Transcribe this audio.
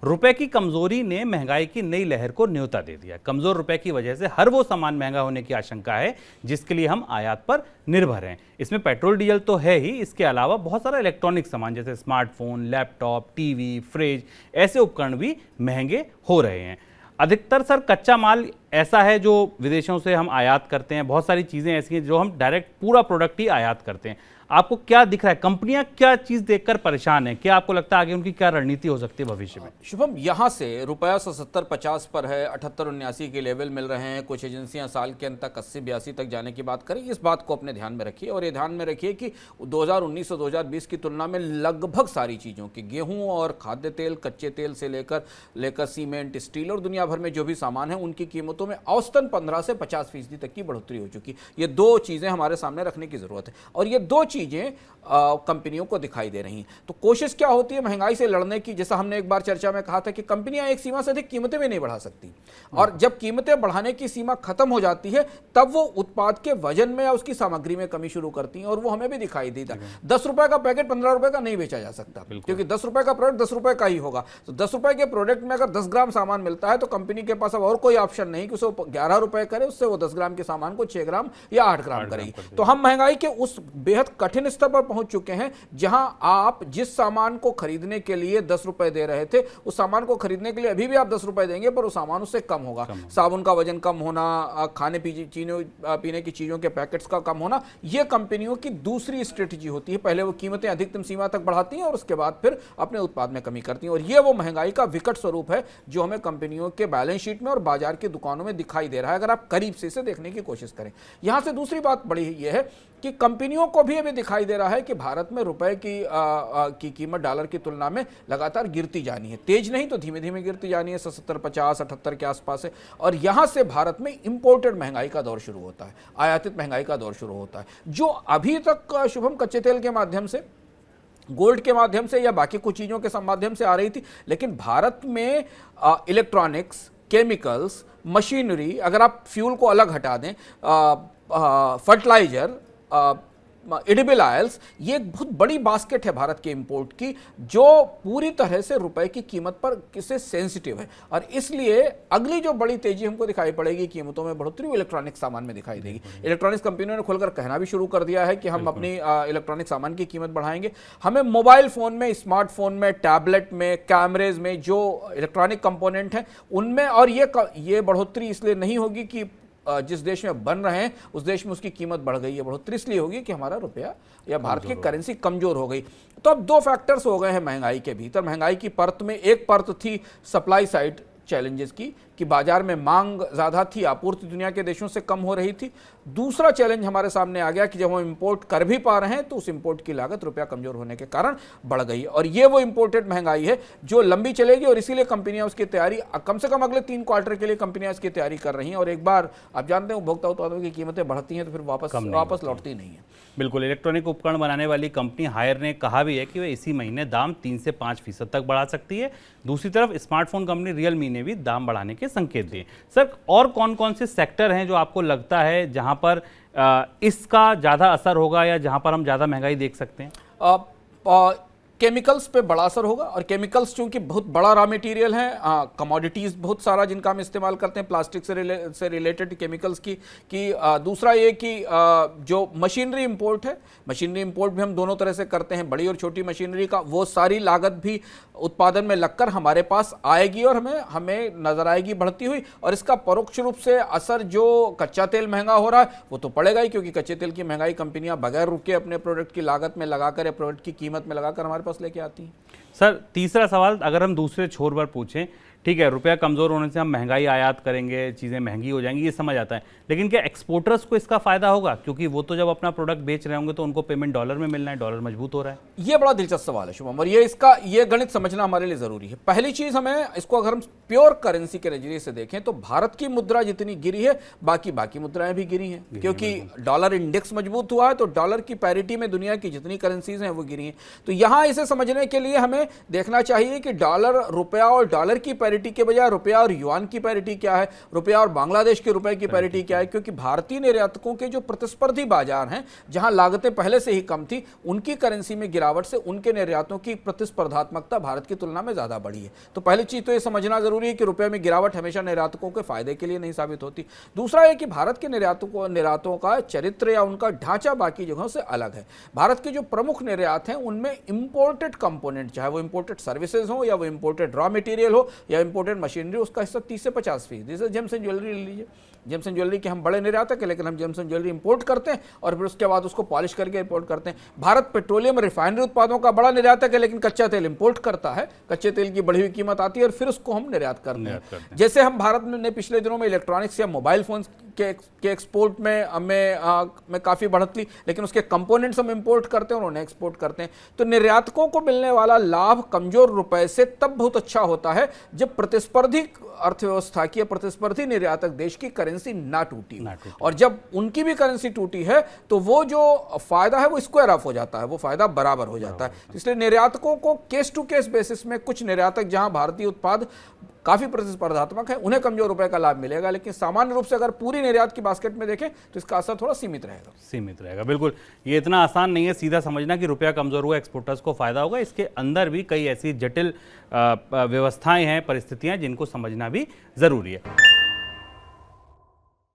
रुपए की कमजोरी ने महंगाई की नई लहर को न्योता दे दिया। कमजोर रुपए की वजह से हर वो सामान महंगा होने की आशंका है जिसके लिए हम आयात पर निर्भर हैं। इसमें पेट्रोल डीजल तो है ही, इसके अलावा बहुत सारा इलेक्ट्रॉनिक सामान जैसे स्मार्टफोन, लैपटॉप, टीवी, फ्रिज, ऐसे उपकरण भी महंगे हो रहे हैं। अधिकतर सर कच्चा माल ऐसा है जो विदेशों से हम आयात करते हैं, बहुत सारी चीज़ें ऐसी हैं जो हम डायरेक्ट पूरा प्रोडक्ट ही आयात करते हैं। आपको क्या दिख रहा है, कंपनियां क्या चीज़ देखकर परेशान है? क्या आपको लगता है आगे उनकी क्या रणनीति हो सकती है भविष्य में? शुभम, यहाँ से रुपया 170-50 पर है, 78-79 के लेवल मिल रहे हैं। कुछ एजेंसियां साल के अंत तक 80-82 तक जाने की बात करें। इस बात को अपने ध्यान में रखिए और ये ध्यान में रखिए कि 2019 और 2020 की तुलना में लगभग सारी चीज़ों की, गेहूँ और खाद्य तेल, कच्चे तेल से लेकर सीमेंट, स्टील और दुनिया भर में जो भी सामान है उनकी कीमतों में औसतन 15 से 50% तक की बढ़ोतरी हो चुकी। ये दो चीज़ें हमारे सामने रखने की ज़रूरत है और ये दो चीज़ें कंपनियों को दिखाई दे रही हैं। तो कोशिश क्या होती है महंगाई से लड़ने की? जैसा हमने एक बार चर्चा में कहा था कि कंपनियां एक सीमा से अधिक कीमतें भी नहीं बढ़ा सकती और जब कीमतें बढ़ाने की सीमा खत्म हो जाती है तब वो उत्पाद के वजन में या उसकी सामग्री में कमी शुरू करती हैं और वो हमें भी दिखाई देता है। 10 रुपए का पैकेट 15 रुपए का नहीं बेचा जा सकता क्योंकि 10 रुपए का प्रोडक्ट 10 रुपए का ही होगा। तो 10 रुपए के प्रोडक्ट में अगर 10 ग्राम सामान मिलता है तो कंपनी के पास अब और कोई ऑप्शन नहीं कि उसे 11 रुपए करे, उससे वो 10 ग्राम के सामान को 6 ग्राम या 8 ग्राम करेगी। तो हम महंगाई के उस बेहद कठिन स्तर पर पहुंच चुके हैं जहां आप जिस सामान को खरीदने के लिए 10 रुपए दे रहे थे उस सामान को खरीदने के लिए अभी भी आप 10 रुपए देंगे पर उस सामान उससे कम होगा। साबुन का वजन कम होना, खाने पीने की चीजों के पैकेट्स का कम होना, यह कंपनियों की दूसरी स्ट्रेटजी होती है। पहले वो कीमतें अधिकतम सीमा तक बढ़ाती हैं और उसके बाद फिर अपने उत्पाद में कमी करती हैं और यह वो महंगाई का विकट स्वरूप है जो हमें कंपनियों के बैलेंस शीट में और बाजार की दुकानों में दिखाई दे रहा है अगर आप करीब से इसे देखने की कोशिश करें। यहां से दूसरी बात बड़ी यह है कि कंपनियों को भी अभी दिखाई दे रहा है कि भारत में रुपए की कीमत डॉलर की तुलना में लगातार गिरती जानी है। तेज नहीं तो धीमे धीमे गिरती जानी है, 77, 50, 78 के आसपास है और यहां से भारत में इंपोर्टेड महंगाई का दौर शुरू होता है, आयातित महंगाई का दौर शुरू होता है जो अभी तक शुभम कच्चे तेल के माध्यम से, गोल्ड के माध्यम से या बाकी कुछ चीज़ों के माध्यम से आ रही थी। लेकिन भारत में इलेक्ट्रॉनिक्स, केमिकल्स, मशीनरी, अगर आप फ्यूल को अलग हटा दें, फर्टिलाइजर, एडिबल ऑयल्स, ये एक बहुत बड़ी बास्केट है भारत के इंपोर्ट की जो पूरी तरह से रुपए की कीमत पर किसे सेंसिटिव है और इसलिए अगली जो बड़ी तेजी हमको दिखाई पड़ेगी कीमतों में बढ़ोतरी वो इलेक्ट्रॉनिक सामान में दिखाई देगी। इलेक्ट्रॉनिक्स कंपनियों ने खुलकर कहना भी शुरू कर दिया है कि हम अपनी इलेक्ट्रॉनिक सामान की कीमत बढ़ाएंगे। हमें मोबाइल फोन में, स्मार्टफोन में, टैबलेट में, कैमरेज में जो इलेक्ट्रॉनिक कंपोनेंट हैं उनमें, और ये बढ़ोतरी इसलिए नहीं होगी कि जिस देश में बन रहे हैं उस देश में उसकी कीमत बढ़ गई है, बढ़ोतरी इसलिए होगी कि हमारा रुपया या भारत की करेंसी कमजोर हो गई। तो अब दो फैक्टर्स हो गए हैं महंगाई के भीतर। महंगाई की परत में एक परत थी सप्लाई साइड चैलेंजेस की कि बाजार में मांग ज़्यादा थी, आपूर्ति दुनिया के देशों से कम हो रही थी। दूसरा चैलेंज हमारे सामने आ गया कि जब हम इंपोर्ट कर भी पा रहे हैं तो उस इंपोर्ट की लागत रुपया कमजोर होने के कारण बढ़ गई और ये वो इंपोर्टेड महंगाई है जो लंबी चलेगी और इसीलिए कंपनियां उसकी तैयारी कम से कम अगले 3 क्वार्टर के लिए कंपनियां इसकी तैयारी कर रही हैं और एक बार आप जानते हैं उपभोक्ता उत्पादों की कीमतें बढ़ती हैं तो फिर वापस लौटती नहीं है। बिल्कुल, इलेक्ट्रॉनिक उपकरण बनाने वाली कंपनी हायर ने कहा भी है कि वे इसी महीने दाम 3 से 5% तक बढ़ा सकती है। दूसरी तरफ स्मार्टफोन कंपनी रियलमी ने भी दाम बढ़ाने के संकेत दिए। सर, और कौन कौन से सेक्टर हैं जो आपको लगता है जहां पर इसका ज़्यादा असर होगा या जहां पर हम ज़्यादा महंगाई देख सकते हैं? केमिकल्स पे बड़ा असर होगा और केमिकल्स चूंकि बहुत बड़ा रॉ मटेरियल है, कमोडिटीज़ बहुत सारा जिनका हम इस्तेमाल करते हैं प्लास्टिक से रिलेटेड केमिकल्स की दूसरा ये कि जो मशीनरी इंपोर्ट है, मशीनरी इंपोर्ट भी हम दोनों तरह से करते हैं, बड़ी और छोटी मशीनरी का, वो सारी लागत भी उत्पादन में लगकर हमारे पास आएगी और हमें नजर आएगी बढ़ती हुई और इसका परोक्ष रूप से असर जो कच्चा तेल महंगा हो रहा है वो तो पड़ेगा ही क्योंकि कच्चे तेल की महंगाई कंपनियां बगैर रुके अपने प्रोडक्ट की लागत में लगाकर या प्रोडक्ट की कीमत में लगाकर हमारे पास लेके आती हैं। सर, तीसरा सवाल अगर हम दूसरे छोर पर पूछें, ठीक है, रुपया कमज़ोर होने से हम महंगाई आयात करेंगे, चीज़ें महंगी हो जाएंगी, ये समझ आता है, लेकिन क्या एक्सपोर्टर्स को इसका फ़ायदा होगा? क्योंकि वो तो जब अपना प्रोडक्ट बेच रहे होंगे तो उनको पेमेंट डॉलर में मिलना है, डॉलर मजबूत हो रहा है। ये बड़ा दिलचस्प सवाल है शुभम और ये गणित समझना हमारे लिए ज़रूरी है। पहली चीज़, हमें इसको अगर हम प्योर करेंसी के नजरिए से देखें तो भारत की मुद्रा जितनी गिरी है बाकी मुद्राएं भी गिरी हैं क्योंकि डॉलर इंडेक्स मजबूत हुआ है तो डॉलर की पैरिटी में दुनिया की जितनी करेंसीज हैं वो गिरी हैं। तो यहाँ इसे समझने के लिए हमें देखना चाहिए कि डॉलर, रुपया और डॉलर की पैरिटी के बजाय रुपया और युआन की पैरिटी क्या है, रुपया और बांग्लादेश के रुपए की पैरिटी क्या है, क्योंकि भारतीय निर्यातकों के जो प्रतिस्पर्धी बाजार हैं जहां लागतें पहले से ही कम थी, उनकी करेंसी में गिरावट से उनके निर्यातों की प्रतिस्पर्धात्मकता भारत की तुलना में ज्यादा बढ़ी है। तो पहली चीज तो ये समझना जरूरी है कि रुपए में गिरावट हमेशा निर्यातकों के फायदे के लिए नहीं साबित होती। दूसरा है कि भारत के निर्यातों का चरित्र या उनका ढांचा बाकी जगहों से अलग है। भारत के जो प्रमुख निर्यात हैं उनमें इंपोर्टेड कंपोनेंट, चाहे वो इंपोर्टेड सर्विसेज हो या वो इंपोर्टेड रॉ मटेरियल हो या इंपोर्टेड मशीनरी, उसका हिस्सा 30 से 50%। जैसे जेम्स एंड ज्वेलरी ले लीजिए, जेम्स एंड ज्वेलरी के हम बड़े निर्यातक हैं, लेकिन हम जेम्स एंड ज्वेलरी इंपोर्ट करते हैं और फिर उसके बाद उसको पॉलिश करके इंपोर्ट करते हैं। भारत पेट्रोलियम रिफाइनरी उत्पादों का बड़ा निर्यातक है, लेकिन कच्चा तेल इंपोर्ट करता है, कच्चे तेल की बढ़ी हुई कीमत आती है और फिर उसको हम निर्यात करते हैं। जैसे हम भारत ने पिछले दिनों में इलेक्ट्रॉनिक्स या मोबाइल फोन के एक्सपोर्ट में काफी बढ़त ली, लेकिन उसके कंपोनेंट्स हम इंपोर्ट करते हैं और उन्हें एक्सपोर्ट करते हैं। तो निर्यातकों को मिलने वाला लाभ कमजोर रुपए से तब बहुत अच्छा होता है जब प्रतिस्पर्धी अर्थव्यवस्था की, प्रतिस्पर्धी निर्यातक देश की करेंसी ना टूटी, और जब उनकी भी करेंसी टूटी है तो वो जो फायदा है वो स्क्वायर ऑफ हो जाता है, वो फायदा बराबर हो जाता है। इसलिए निर्यातकों को केस टू केस बेसिस में, कुछ निर्यातक जहां भारतीय उत्पाद काफी प्रतिस्पर्धात्मक है उन्हें कमजोर रुपए का लाभ मिलेगा, लेकिन सामान्य रूप से अगर पूरी निर्यात की बास्केट में देखें तो इसका असर थोड़ा सीमित रहेगा। बिल्कुल, ये इतना आसान नहीं है सीधा समझना कि रुपया कमजोर हुआ एक्सपोर्टर्स को फायदा होगा। इसके अंदर भी कई ऐसी जटिल व्यवस्थाएं हैं, परिस्थितियां जिनको समझना भी जरूरी है।